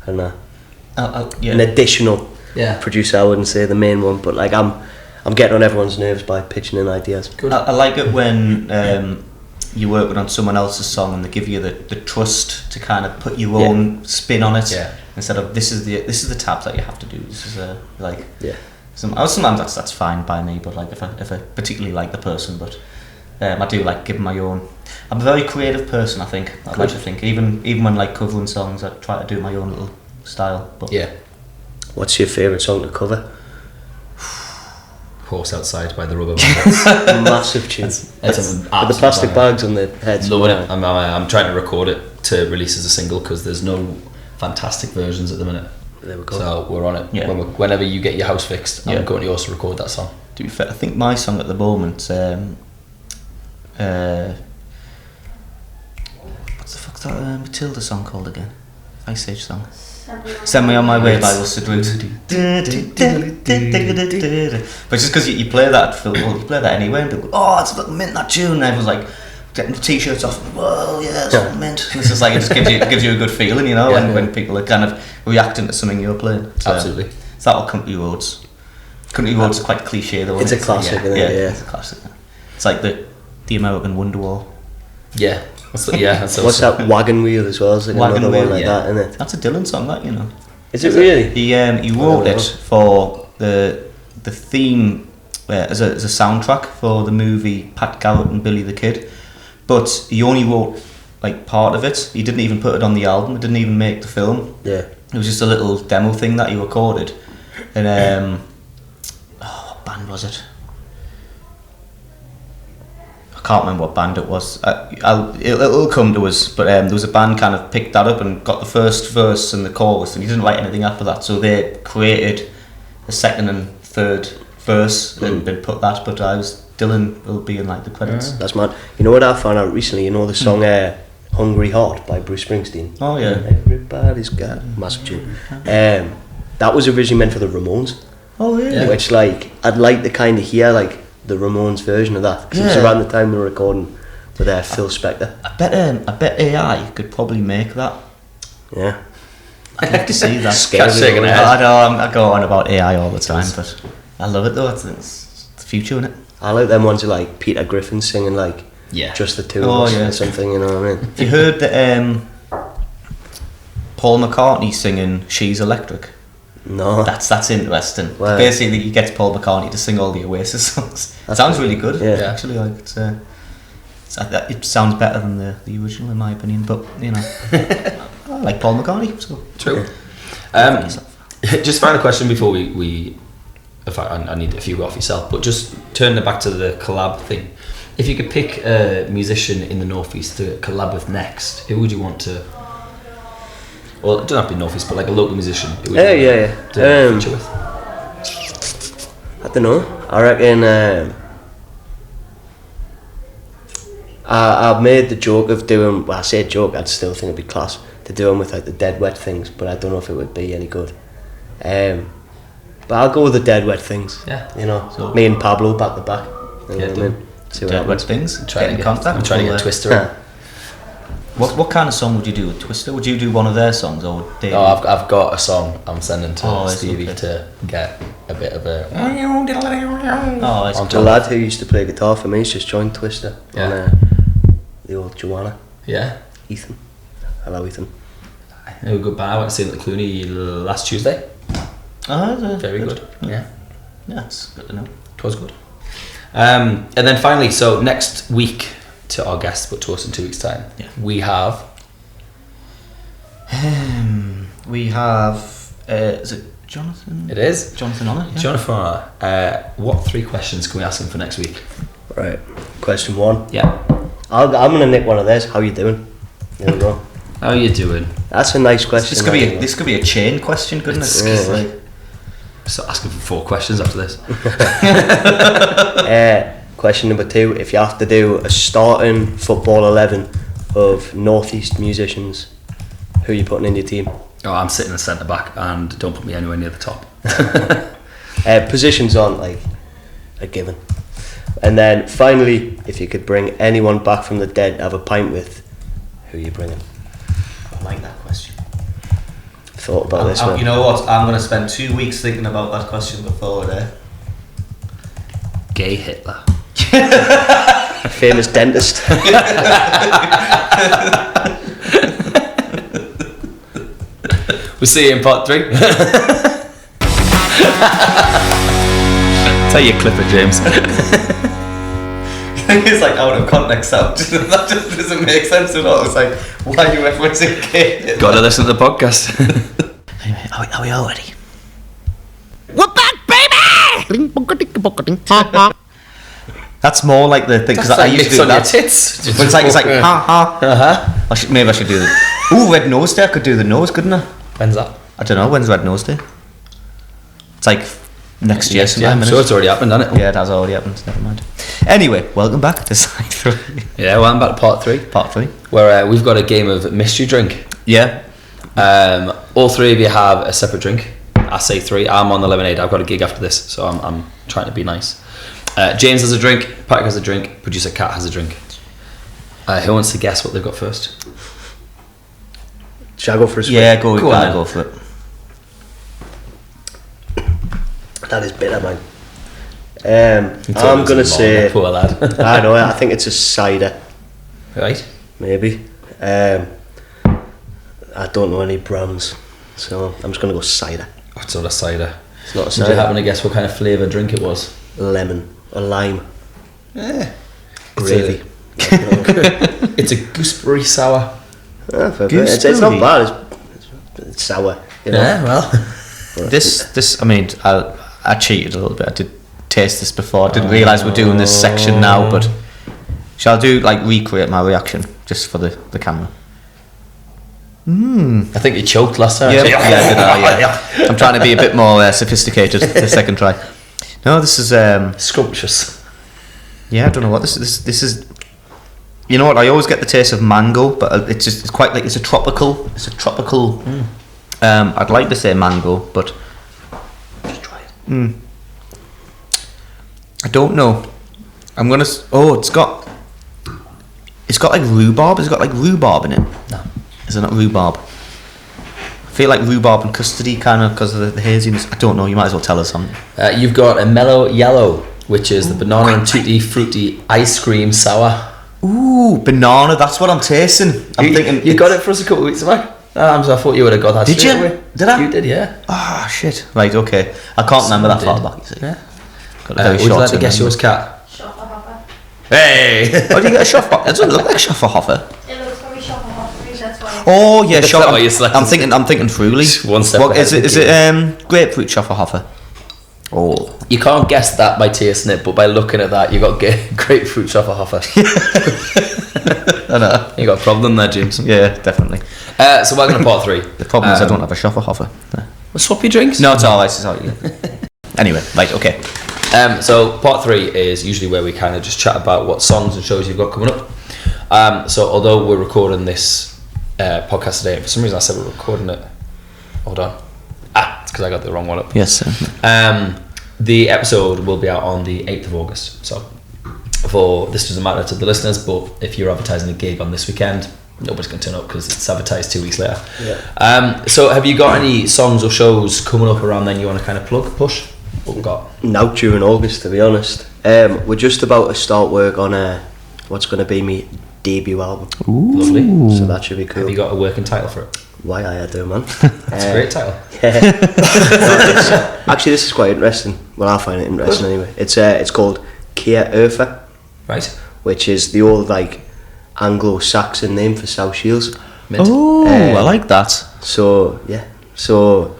an additional producer. I wouldn't say the main one, but like I'm getting on everyone's nerves by pitching in ideas. I like it when you're working on someone else's song and they give you the trust to kind of put your own spin on it, instead of this is the tabs that you have to do. This is sometimes that's fine by me, but like if I particularly like the person, but I do like giving my own. I'm a very creative person, I think. I like to think, even when like covering songs, I try to do my own little style. But what's your favourite song to cover? Horse Outside by the Rubber Bandits. Massive tune. With the plastic bags on the heads. Loving it. I'm trying to record it to release as a single because there's no fantastic versions at the minute. There we go. So we're on it. Whenever you get your house fixed, I'm going to yours to record that song. To be fair, I think my song at the moment, what's the fuck's that Matilda song called again? Ice Age song. Send Me On My Way by Rusted Root. But just because you play that, Phil, you play that anyway, and people go, oh, it's fucking mint, that tune, and everyone's like getting the t-shirts off, whoa, yeah, it's fucking mint. And it's just like, it just gives you a good feeling, you know, when people are kind of reacting to something you're playing. So, absolutely. It's that old Country Roads. Country Roads is quite cliche though. It's a classic, isn't it? Yeah, it's a classic. It's like the American Wonderwall. Yeah. That's what's that? Wagon Wheel as well? It's like Wagon another Wheel, one like that, isn't it? That's a Dylan song, that, you know. Is it really? He wrote it for the theme as a soundtrack for the movie Pat Garrett and Billy the Kid, but he only wrote like part of it. He didn't even put it on the album. It didn't even make the film. Yeah. It was just a little demo thing that he recorded, and what band was it? I can't remember what band it was. It'll come to us, but there was a band kind of picked that up and got the first verse and the chorus, and he didn't write anything after that, so they created the second and third verse and put that, but Dylan will be in like the credits. That's mad. You know what I found out recently? You know the song Hungry Heart by Bruce Springsteen? Oh yeah. Everybody's got massive tune. That was originally meant for the Ramones. Oh yeah. Which like I'd like to kind of hear like the Ramones version of that, because it was around the time we were recording with Phil Spector. I bet AI could probably make that. Yeah. I'd like to see that. Shaking I know I go on about AI all the time, but I love it though. It's the future, isn't it? I like them ones like Peter Griffin singing like just the two of us or something, you know what I mean? Have you heard that Paul McCartney singing She's Electric? No. That's interesting. Wow. Basically, he gets Paul McCartney to sing all the Oasis songs. It sounds really good. Yeah. Actually, like it sounds better than the original, in my opinion. But you know, I like Paul McCartney. So true. Just final question before we In fact, I need a few off yourself. But just turning it back to the collab thing. If you could pick a musician in the Northeast to collab with next, who would you want to? Well, it doesn't have to be Northeast, but like a local musician. Who would you want to feature with? I don't know. I reckon I've made the joke of doing. Well, I say joke. I'd still think it'd be class to do them with like the Dead Wet Things, but I don't know if it would be any good. But I'll go with the Dead Wet Things. Yeah. You know, So, me and Pablo back to back. You know yeah, what I mean? See what Dead Wet happens. Things. I'm Get in contact. I'm trying to get Twister in. What kind of song would you do with Twister? Would you do one of their songs, or would they? No, I've got a song I'm sending to it's Stevie okay. to get a bit of a. Oh, it's The lad who used to play guitar for me has just joined Twister on the old Joanna. Yeah. Ethan. Hello, Ethan. They were a good band. I went to see them at the Clooney last Tuesday. Very good. Yeah. Yeah, that's good to know. It was good. And then finally, so next week to our guests, but to us in 2 weeks' time, we have. Is it Jonathan? It is Jonathan Honor. Yeah. Jonathan. What 3 questions can we ask him for next week? Right. Question 1. Yeah. I'm gonna nick one of theirs. How you doing? There we go. How are you doing? That's a nice question. This could be a chain question, couldn't it? It's like, so asking for 4 questions after this. Question number 2. If you have to do a starting football 11 of Northeast musicians, who are you putting in your team? Oh, I'm sitting in the centre back, and don't put me anywhere near the top. Positions aren't like a given. And then finally, if you could bring anyone back from the dead to have a pint with, who are you bringing? I like that question. Thought about this one. You know what? I'm going to spend 2 weeks thinking about that question before Gay Hitler. Famous dentist. We'll see you in part 3. Tell your clipper, James. It's like out of context sound. That just doesn't make sense at all. It's like, why are you referencing gay? Gotta listen to the podcast. Anyway, are we all ready? We're back, baby! That's more like the thing, because I used to do on your that. tits. But it's like ha ha. Maybe I should do the. Ooh, Red Nose Day. I could do the nose, couldn't I? When's that? I don't know. When's Red Nose Day? It's like next year. Yeah, I'm sure it's already happened, hasn't it? Yeah, it has already happened. Never mind. Anyway, welcome back to Side 3. Yeah, well, I'm back to part 3. Part 3. Where we've got a game of mystery drink. Yeah. All 3 of you have a separate drink. I say 3. I'm on the lemonade. I've got a gig after this, so I'm trying to be nice. James has a drink. Patrick has a drink. Producer Kat has a drink. Who wants to guess what they've got first? Shall I go for a swig? Yeah, go on then. go for it. That is bitter, man. I'm gonna say. Poor lad. I know. I think it's a cider, Right. maybe. I don't know any brands, so I'm just gonna go cider. What sort of cider? It's not a Did you cider. happen to guess what kind of flavour drink it was? Lemon or lime. Yeah. Gravy. It's a gooseberry sour. It's not bad. It's sour. You know? Yeah, well. This. I mean, I cheated a little bit. I did taste this before. I didn't realise we're doing this section now, but shall I do recreate my reaction just for the camera? I think you choked last time. Yeah, yeah. I'm trying to be a bit more sophisticated the second try. No, this is Scrumptious. yeah. I don't know what this is. You know what? I always get the taste of mango, but it's quite like it's a tropical. I'd like to say mango, but just try it. I don't know. I'm gonna. It's got like rhubarb. It's got like rhubarb in it. No. Is it not rhubarb? I feel like rhubarb and custody kind of because of the haziness. I don't know. You might as well tell us something. You've got a mellow yellow, which is the banana and tutti frutti ice cream sour. Ooh, banana. That's what I'm tasting. I'm thinking You got it for us a couple of weeks back. I thought you would have got that. Did straight you? away. Did I? You did, yeah. Ah, shit. Right, okay. I can't remember that far did. back. You see. Yeah. Got a very Would you short like to guess memory. yours, Kat? Schafferhopper. Hey. Oh, do you get a Schaffer? It doesn't look like Schafferhofer. It looks very Schafferhopper, that's why. Oh yeah, Is that what you're selecting? I'm thinking Fruly. One step What ahead is of it? the Is it grapefruit Schafferhofer? Oh. You can't guess that by tasting it, but by looking at that, you got grapefruit Schafferhofer. I know. You got a problem there, James. Yeah, definitely. So we're going to part 3. The problem is I don't have a Schafferhofer. We'll swap your drinks? No, it's alright. It's alright. Anyway, right, okay. So part 3 is usually where we kind of just chat about what songs and shows you've got coming up. So although we're recording this podcast today, for some reason I said we're recording it. Hold on. It's because I got the wrong one up. Yes. The episode will be out on the 8th of August. So this doesn't matter to the listeners, but if you're advertising a gig on this weekend, nobody's going to turn up because it's advertised 2 weeks later. Yeah. So have you got any songs or shows coming up around then you want to kind of push? What we got? Now during August, to be honest. We're just about to start work on what's going to be my debut album. Ooh. Lovely. So that should be cool. Have you got a working title for it? Why I do, man. That's a great title. Yeah. Actually, this is quite interesting. Well, I find it interesting anyway. It's called Kia Urfa, Right. which is the old like Anglo-Saxon name for South Shields. Mint. Oh, I like that. So yeah, so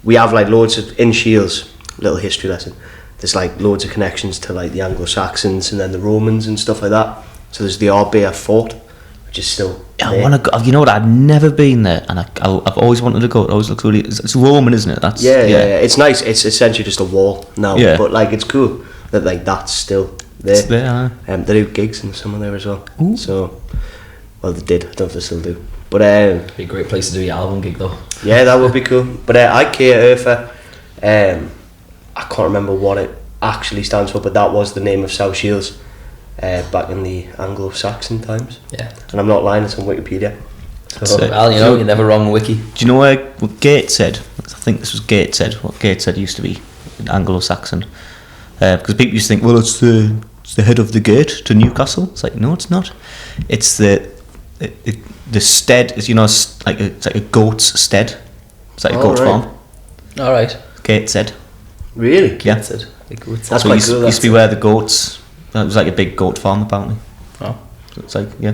we have like loads of in Shields. Little history lesson. There's like loads of connections to like the Anglo-Saxons and then the Romans and stuff like that. So there's the Arbea Fort, which is still. I want to go. You know what? I've never been there, and I've always wanted to go. It always looks really. It's Roman, isn't it? That's yeah. It's nice. It's essentially just a wall now. Yeah. But like it's cool that like that's still there. It's there. They do gigs in the summer there as well. Ooh. So, well, they did. I don't know if they still do. But Be a great place to do your album gig though. yeah, that would be cool. But Kia Urfa, I can't remember what it actually stands for, but that was the name of South Shields back in the Anglo-Saxon times. Yeah. And I'm not lying, it's on Wikipedia. So, Well, you're never wrong, Wiki. Do you know what Gateshead? I think this was Gateshead. What Gateshead used to be in Anglo-Saxon, because people used to think, well, it's the head of the gate to Newcastle. It's like, no, it's not. It's the stead. Is it's like a goat's stead. It's like a goat right. farm. All right. Gateshead. really? Yeah. That's it. That's So quite used, cool. used to be where the goats. It was like a big goat farm apparently. Oh. So it's like Do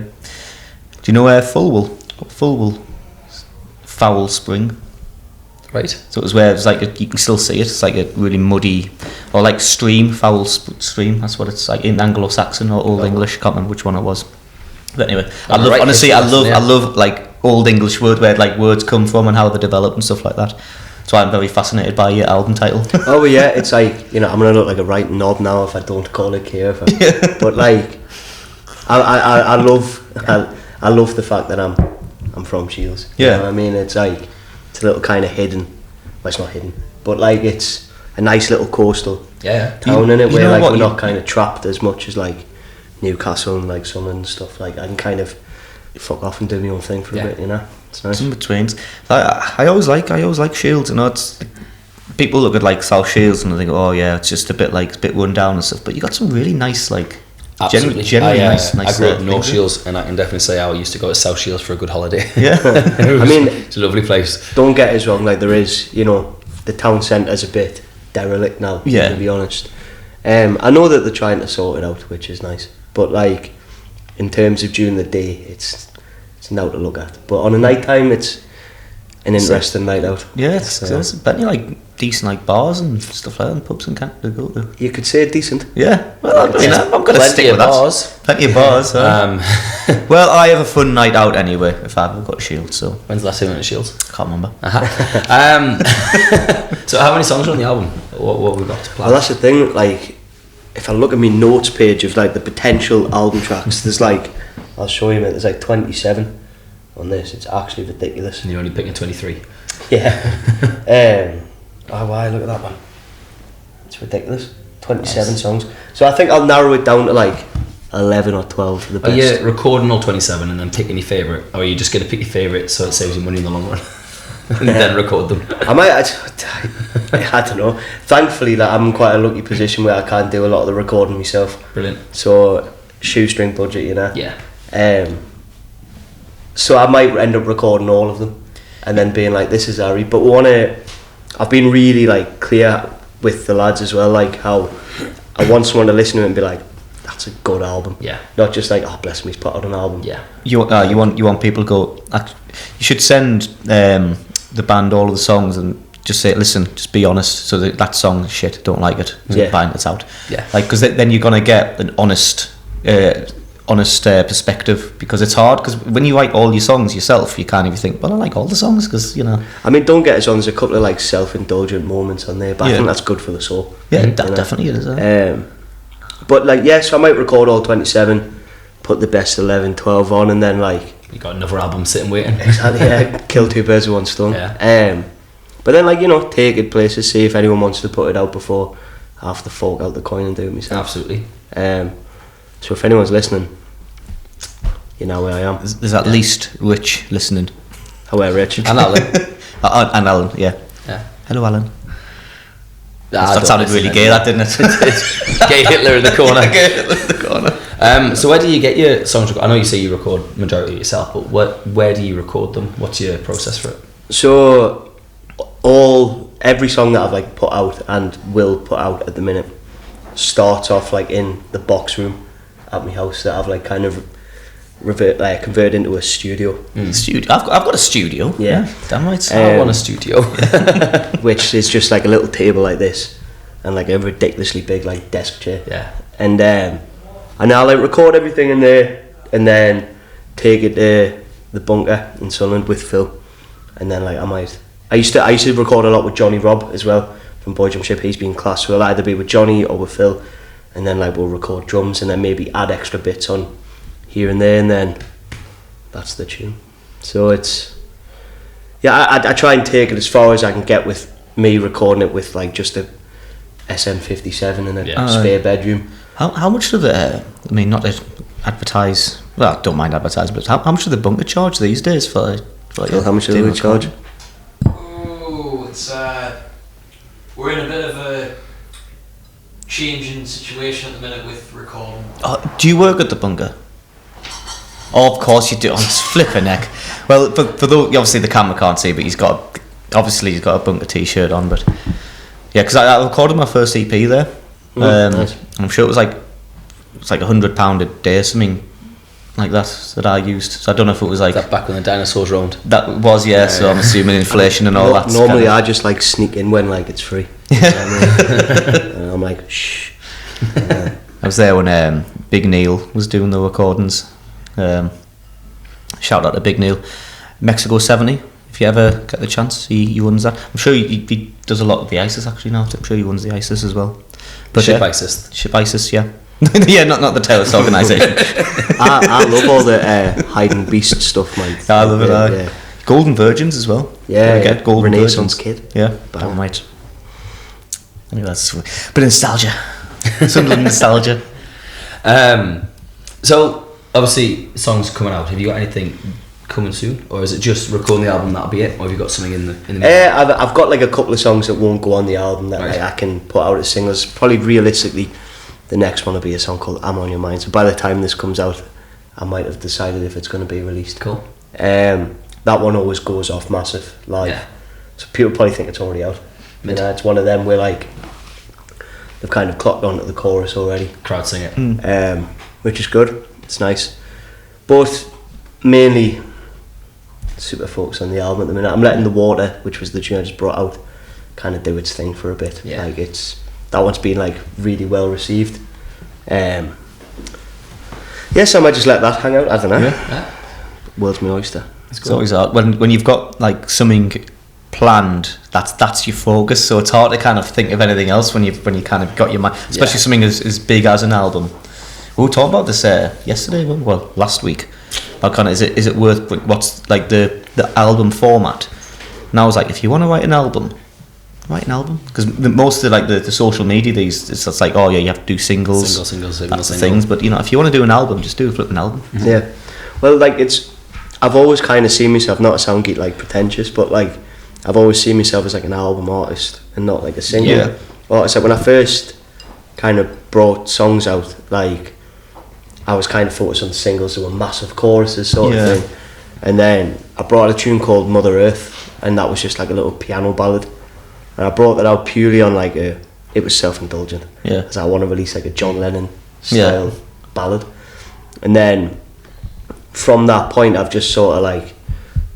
you know where Fulwell Foul Spring? Right. So it was where it's like you can still see it. It's like a really muddy or like stream, foul stream. That's what it's like in Anglo-Saxon or Old English. Can't remember which one it was. But anyway, I love like Old English word where like words come from and how they develop and stuff like that. That's why I'm very fascinated by your album title. Oh yeah, it's like I'm gonna look like a right knob now if I don't call it Kia. But like, I love the fact that I'm from Shields. You know what I mean, it's like it's a little kind of hidden. Well, it's not hidden, but like it's a nice little coastal town in it where like we're not kind of trapped as much as like Newcastle and like Sunderland and stuff. Like I can kind of fuck off and do my own thing for a bit. It's nice. It's in between. I always like Shields. It's people look at like South Shields and they think, oh yeah, it's just a bit run down and stuff. But you got some really nice Absolutely. Generally nice. I grew up in North Shields, and I can definitely say I used to go to South Shields for a good holiday. Yeah. It's a lovely place. Don't get us wrong. Like there is, the town centre's a bit derelict now. Yeah. To be honest, I know that they're trying to sort it out, which is nice. But like, in terms of during the day, it's now to look at. But on a night time, it's an interesting night out. Yeah, there's plenty decent bars and stuff like that, and pubs in Canada to go to. You could say decent. Yeah, well, I'm going to stick with that. Plenty of bars. Well, I have a fun night out anyway if I haven't got Shields. So when's the last time you went to Shields? Can't remember. So how many songs are on the album? What we've got to plan? Well, that's the thing. Like, if I look at my notes page of like the potential album tracks, there's I'll show you, mate. There's 27 on this. It's actually ridiculous. And you're only picking 23. Yeah. Why? Look at that, man. It's ridiculous. 27 songs. So I think I'll narrow it down to 11 or 12 for the best. Are you recording all 27 and then picking your favourite? Or are you just going to pick your favourite so it saves you money in the long run? And then record them? I don't know. Thankfully, I'm in quite a lucky position where I can do a lot of the recording myself. Brilliant. So, shoestring budget, Yeah. So I might end up recording all of them and then being like, this is Harry. But I've been really clear with the lads as well, how I want someone to listen to it and be like, that's a good album. Yeah. Not just oh bless me, he's put out an album. Yeah. You want people to go. You should send the band all of the songs and just say, listen, just be honest. So that song is shit, don't like it. So Yeah. fine, it's out. Yeah. Like, because then you're gonna get an honest perspective, because it's hard. Because when you write all your songs yourself, you can't even think, well, I like all the songs, because I mean, don't get us wrong. There's a couple of like self-indulgent moments on there, but I Yeah. think that's good for the soul. yeah, You that know? definitely is. But like, so I might record all 27, put the best 11, 12 on, and then like, You got another album sitting waiting. kill two birds with one stone. Yeah. But then like, take it places, see if anyone wants to put it out before I have to fork out the coin and do it myself. Absolutely. So if anyone's listening, you know where I am. There's at least Rich listening. Hello, Rich. And Alan. And Alan, yeah. Yeah. Hello, Alan. I That don't sounded listen really gay, anymore. that didn't it? Gay Hitler in the corner. Gay Hitler in the corner. So where do you get your songs recorded? I know you say you record majority yourself, but where do you record them? What's your process for it? So every song that I've like put out and will put out at the minute starts off like in the box room at my house that I've like kind of converted into a studio. Studio. I've got a studio. Yeah. Damn right. I want a studio. Which is just like a little table like this and like a ridiculously big like desk chair. Yeah. And I'll like record everything in there and then take it to the bunker in Sunderland with Phil, and then like I used to record a lot with Johnny Robb as well from Boy Jump Ship. He's been class, so I'll either be with Johnny or with Phil, and then like we'll record drums and then maybe add extra bits on here and there, and then that's the tune. So it's I try and take it as far as I can get with me recording it with like just a SM57 in a spare bedroom. How much do the I mean, not to advertise, well, I don't mind advertising, but how much do the bunker charge these days for Phil, how much do they charge? Oh, it's we're in a bit of a changing situation at the minute with recording. Do you work at the bunker? Oh, of course you do. I'm just flipping neck. Well, for those, obviously the camera can't see, but he's got a bunker t-shirt on. But yeah, because I recorded my first EP there. Nice. I'm sure it was like £100 a day or something like that I used. So I don't know if it was like That back when the dinosaurs roamed. that was so I'm assuming inflation and all that. Normally I just like sneak in when like it's free. And I'm like shh. I was there when Big Neil was doing the recordings. Shout out to Big Neil. Mexico 70, if you ever get the chance, he runs that. I'm sure he does a lot of the ISIS actually now. I'm sure he runs the ISIS as well. But Ship ISIS. Ship ISIS, yeah. Yeah, not the terrorist organisation. I love all the hiding beast stuff, man. I love it. Yeah. Golden Virgins as well. Yeah, Get Golden Renaissance Virgins. Kid. Yeah, damn right. Anyway, that's a bit of nostalgia. Sunderland nostalgia. So obviously songs coming out. Have you got anything coming soon, or is it just recording the album, that'll be it, or have you got something in the I've got like a couple of songs that won't go on the album that Right. I can put out as singles. Probably realistically, the next one will be a song called "I'm on Your Mind." So by the time this comes out, I might have decided if it's going to be released. Cool. That one always goes off massive live, Yeah. so people probably think it's already out. You know, it's one of them where like they've kind of clocked onto the chorus already. Crowd sing it. Which is good. It's nice, but mainly super focused on the album at the minute. I'm letting The Water, which was the tune I just brought out, kind of do its thing for a bit. Yeah. Like that one's been like really well received. Yes, I might just let that hang out. I don't know. Yeah. World's my oyster. It's always hard when you've got like something planned. That's your focus. So it's hard to kind of think of anything else when you kind of got your mind, especially something as big as an album. We were talking about this yesterday. Well, last week. About kind of is it worth what's like the album format? And I was like, if you want to write an album, because most of the social media it's like, oh yeah, you have to do singles. That's the things. But you know, if you want to do an album, just do a flipping album. Yeah. Well, like I've always kind of seen myself, not to sound like pretentious, but like I've always seen myself as like an album artist and not like a singer. Yeah. Well, like I said, when I first kind of brought songs out, like I was kind of focused on singles that were massive choruses sort of thing, and then I brought a tune called Mother Earth, and that was just like a little piano ballad, and I brought that out purely on like it was self-indulgent, because I want to release like a John Lennon style ballad, and then from that point I've just sort of like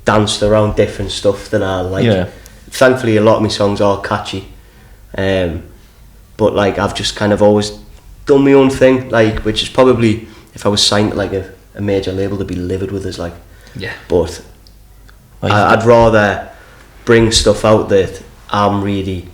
danced around different stuff that I like thankfully a lot of my songs are catchy, but like I've just kind of always done my own thing, like, which is probably, if I was signed to like a major label, to be livid with us, like. Yeah. But I'd rather bring stuff out that I'm really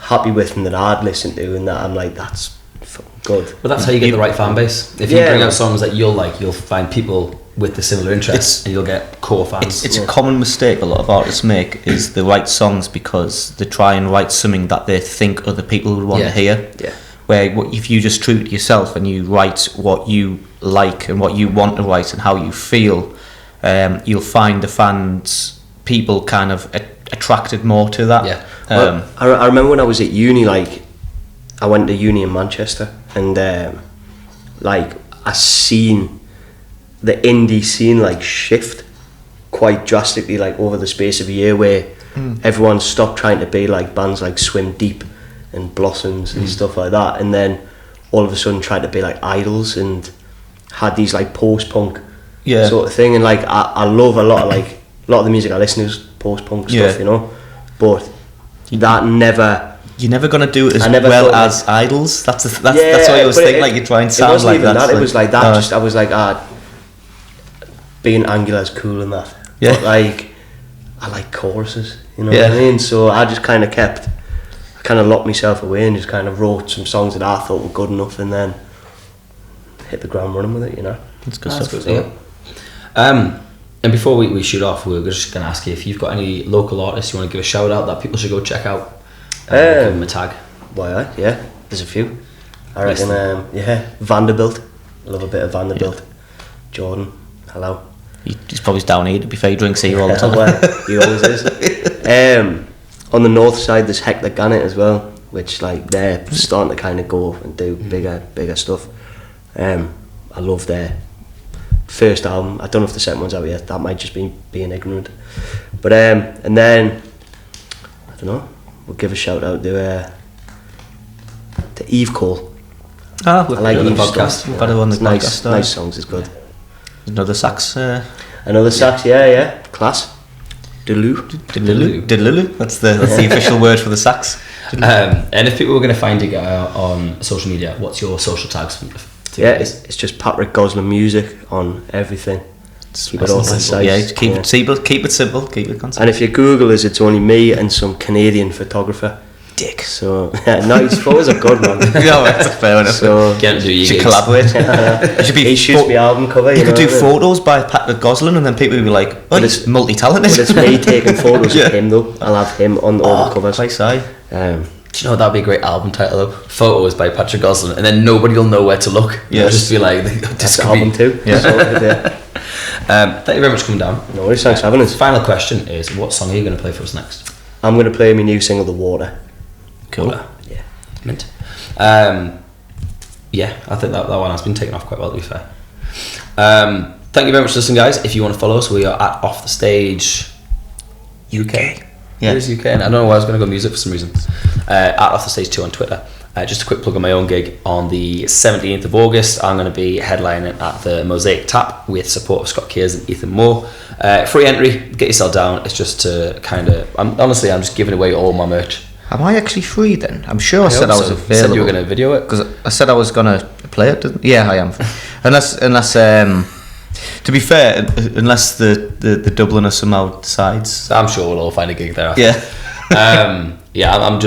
happy with and that I'd listen to, and that I'm like, that's fucking good. But that's how you get the right fan base. If you bring out songs that you'll like, you'll find people with the similar interests, and you'll get core fans. It's a common mistake a lot of artists make, is they write songs because they try and write something that they think other people would want to hear. Yeah. Where if you just true to yourself and you write what you like and what you want to write and how you feel, you'll find the fans, people kind of attracted more to that. Yeah. Well, I remember when I was at uni, like, I went to uni in Manchester, and like, I seen the indie scene like shift quite drastically, like over the space of a year, where everyone stopped trying to be like bands like Swim Deep and Blossoms and stuff like that, and then all of a sudden tried to be like Idols and had these like post-punk sort of thing. And like I love a lot of the music I listen to is post-punk stuff, you know, but that never, you're never gonna do it as never well thought, as Idols. That's what I always think. Like, you try and sound like that. It wasn't even that. It was like that. Just I was like, being angular is cool and that. Yeah. But like, I like choruses. You know what I mean? So I just kind of locked myself away and just kind of wrote some songs that I thought were good enough, and then hit the ground running with it. You know. It's good That's stuff. good, yeah. And before we shoot off, we're just going to ask you if you've got any local artists you want to give a shout out that people should go check out. Give them a tag. Why? Yeah, there's a few. I reckon. Vanderbilt. I love a bit of Vanderbilt. Jordan. Hello. He's probably down here, to be fair. He drinks here all the time. Well, he always is. On the north side, there's Hector Gannett as well, which like they're starting to kind of go and do bigger stuff. I love their first album. I don't know if the second one's out yet. That might just be being ignorant. But and then I don't know. We'll give a shout out to Eve Cole. I like Eve's podcast. stuff. We've had her on the podcast. Nice songs. It's good. Another sax. Another sax. Yeah. Class. Diddloo. That's the official word for the sax. And if people were going to find you on social media, what's your social tags? It's just Patrick Gosling Music on everything. Keep it all concise. Yeah, keep it simple, keep it concise. And if you Google us, it's only me and some Canadian photographer. Dick. So no, his photos are good, man. Yeah, that's fair enough. So Can't do you should gigs. collaborate. You should be he shoots my album cover. You could do what I mean? photos by Patrick Gosling, and then people would be like, "Oh, he's multi-talented." But it's me taking photos of him though. I'll have him on all the covers. Quite shy. Do you know that'd be a great album title though? Photos by Patrick Gosling, and then nobody will know where to look. Yeah, just be like, That's this the could album be. too. Yeah. So, Thank you very much for coming down. no worries, thanks for having us. Final question is, what song are you going to play for us next? I'm going to play my new single, The Water. Cool. Yeah. Mint. Yeah, I think that one has been taken off quite well, to be fair. Thank you very much for listening, guys. If you want to follow us, we are at Off the Stage UK. Yeah. It is UK, and I don't know why I was going to go music for some reason. At Off the Stage 2 on Twitter. Just a quick plug on my own gig. On the 17th of August, I'm going to be headlining at the Mosaic Tap with support of Scott Kears and Ethan Moore. Free entry, get yourself down. It's just to kind of... I'm just giving away all my merch. Am I actually free then? I'm sure I said I was You available. said you were going to video it? Because I said I was going to play it, didn't I? Yeah, I am. unless to be fair, unless the Dublin somehow decides. I'm sure we'll all find a gig there after. Yeah. I'm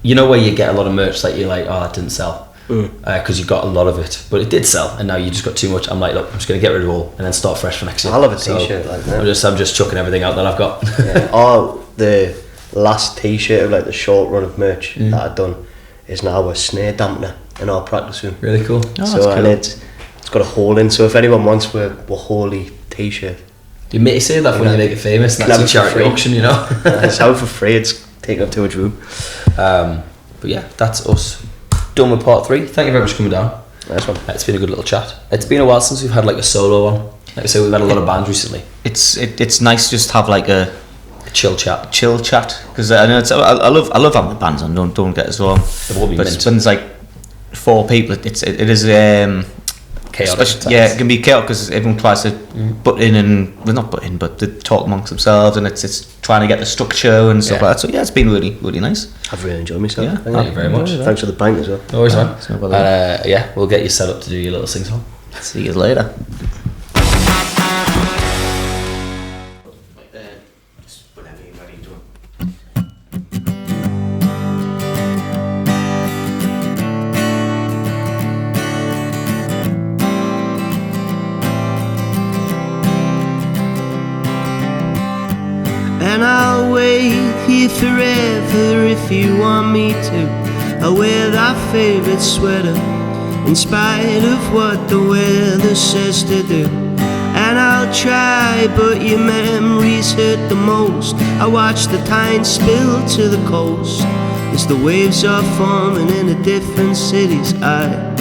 you know where you get a lot of merch that you're like, oh, that didn't sell because you got a lot of it, but it did sell, and now you just got too much. I'm like, look, I'm just gonna get rid of it all and then start fresh for next year. I'll have a t-shirt like that. I'm just chucking everything out that I've got. Yeah. Oh, the last t-shirt of like the short run of merch that I've done is now a snare dampener in our practice room. Really cool. Oh, So that's and cool. it's got a hole in. So if anyone wants, we're holy t-shirt. You may say that when you make it famous, and Can that's a have it for charity free. auction, you know. It's out for free. It's taken up too much room. But yeah, that's us done with part 3. Thank you very much for coming down. Nice one. It's been a good little chat. It's been a while since we've had like a solo one. Like I say, we've had a lot of bands recently. It's nice just to have like a Chill chat. because I know I love having the bands on. Don't get us wrong. They've all been But mint. when there's like 4 people, it is kind chaotic. Yeah, it can be chaotic because everyone tries to butt in and well, not butt in, but to talk amongst themselves, and it's trying to get the structure and stuff like that. So yeah, it's been really really nice. I've really enjoyed myself. Yeah, Thank you very much. Thanks for the pint as well. No worries, man. no bother. And yeah, we'll get you set up to do your little sing song. See you later. And I'll wait here forever if you want me to. I'll wear that favourite sweater in spite of what the weather says to do. And I'll try, but your memories hurt the most. I watch the tide spill to the coast as the waves are forming in a different city's eye.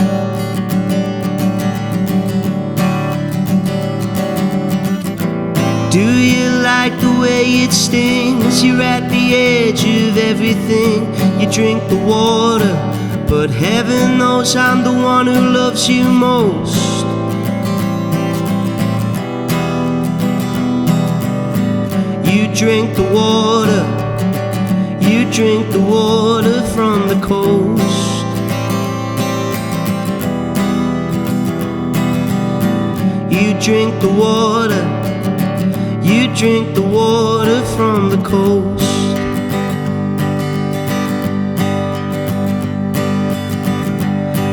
Do you like the way it stings? You're at the edge of everything. You drink the water, but heaven knows I'm the one who loves you most. You drink the water, you drink the water from the coast. You drink the water, you drink the water from the coast.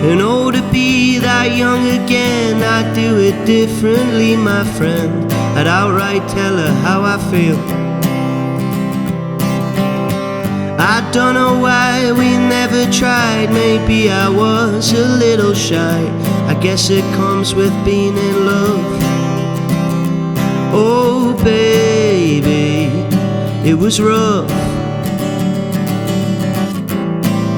And oh, to be that young again, I'd do it differently, my friend. I'd outright tell her how I feel. I don't know why we never tried. Maybe I was a little shy. I guess it comes with being in love. Oh baby, it was rough.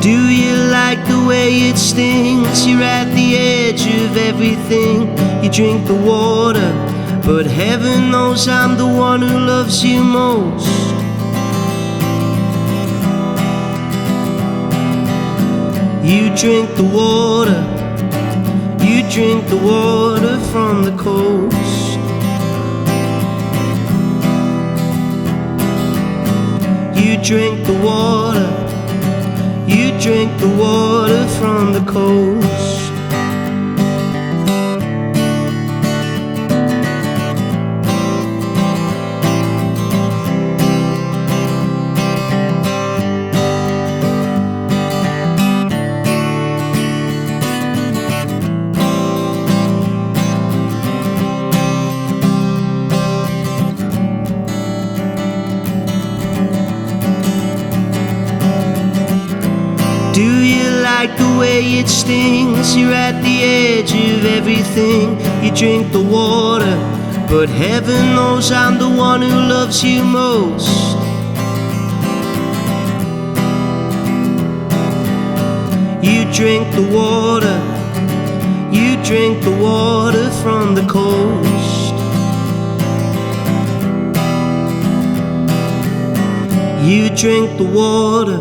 Do you like the way it stings? You're at the edge of everything. You drink the water, but heaven knows I'm the one who loves you most. You drink the water, you drink the water from the coast. You drink the water, you drink the water from the coast. The way it stings, you're at the edge of everything. You drink the water, but heaven knows I'm the one who loves you most. You drink the water, you drink the water from the coast. You drink the water,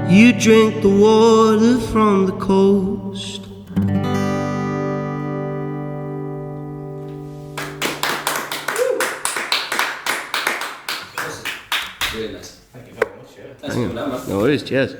you drink the water from the coast. Really nice. Thank you very much. Yeah. Thanks for coming down, man. No worries, cheers.